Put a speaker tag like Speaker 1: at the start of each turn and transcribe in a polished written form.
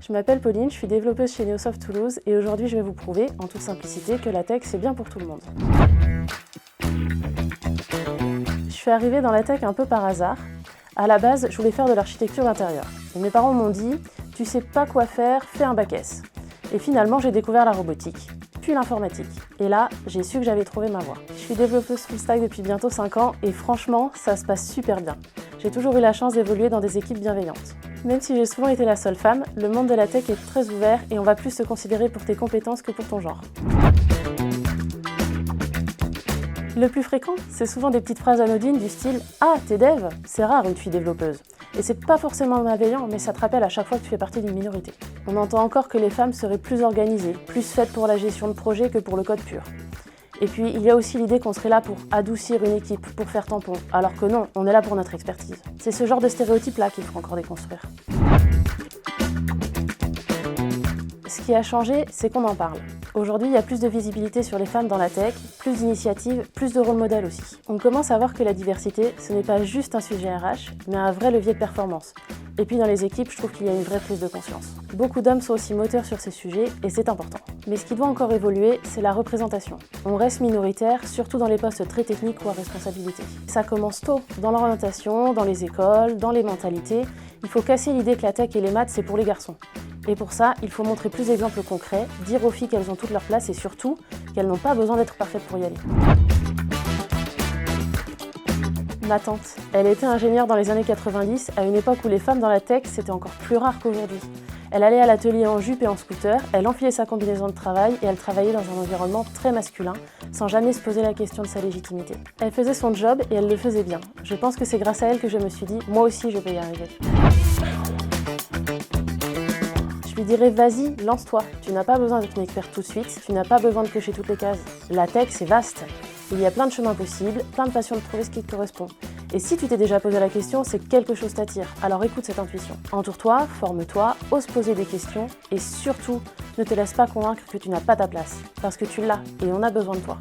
Speaker 1: Je m'appelle Pauline, je suis développeuse chez Neosoft Toulouse et aujourd'hui je vais vous prouver, en toute simplicité, que la tech c'est bien pour tout le monde. Je suis arrivée dans la tech un peu par hasard. À la base, je voulais faire de l'architecture d'intérieur. Et mes parents m'ont dit « tu sais pas quoi faire, fais un bac S ». Et finalement, j'ai découvert la robotique, puis l'informatique. Et là, j'ai su que j'avais trouvé ma voie. Je suis développeuse full stack depuis bientôt 5 ans et franchement, ça se passe super bien. J'ai toujours eu la chance d'évoluer dans des équipes bienveillantes. Même si j'ai souvent été la seule femme, le monde de la tech est très ouvert et on va plus te considérer pour tes compétences que pour ton genre. Le plus fréquent, c'est souvent des petites phrases anodines du style « Ah, t'es dev ?» C'est rare une fille développeuse. Et c'est pas forcément malveillant, mais ça te rappelle à chaque fois que tu fais partie d'une minorité. On entend encore que les femmes seraient plus organisées, plus faites pour la gestion de projet que pour le code pur. Et puis, il y a aussi l'idée qu'on serait là pour adoucir une équipe, pour faire tampon, alors que non, on est là pour notre expertise. C'est ce genre de stéréotype-là qu'il faut encore déconstruire. Ce qui a changé, c'est qu'on en parle. Aujourd'hui, il y a plus de visibilité sur les femmes dans la tech, plus d'initiatives, plus de rôles modèles aussi. On commence à voir que la diversité, ce n'est pas juste un sujet RH, mais un vrai levier de performance. Et puis dans les équipes, je trouve qu'il y a une vraie prise de conscience. Beaucoup d'hommes sont aussi moteurs sur ces sujets, et c'est important. Mais ce qui doit encore évoluer, c'est la représentation. On reste minoritaire, surtout dans les postes très techniques ou à responsabilité. Ça commence tôt, dans l'orientation, dans les écoles, dans les mentalités. Il faut casser l'idée que la tech et les maths, c'est pour les garçons. Et pour ça, il faut montrer plus d'exemples concrets, dire aux filles qu'elles ont toute leur place et surtout qu'elles n'ont pas besoin d'être parfaites pour y aller. Ma tante, elle était ingénieure dans les années 90, à une époque où les femmes dans la tech, c'était encore plus rare qu'aujourd'hui. Elle allait à l'atelier en jupe et en scooter, elle enfilait sa combinaison de travail et elle travaillait dans un environnement très masculin, sans jamais se poser la question de sa légitimité. Elle faisait son job et elle le faisait bien. Je pense que c'est grâce à elle que je me suis dit, moi aussi je peux y arriver. Je lui dirais vas-y, lance-toi. Tu n'as pas besoin d'être une experte tout de suite, tu n'as pas besoin de cocher toutes les cases. La tech, c'est vaste. Il y a plein de chemins possibles, plein de façons de trouver ce qui te correspond. Et si tu t'es déjà posé la question, c'est que quelque chose t'attire. Alors écoute cette intuition. Entoure-toi, forme-toi, ose poser des questions et surtout, ne te laisse pas convaincre que tu n'as pas ta place. Parce que tu l'as et on a besoin de toi.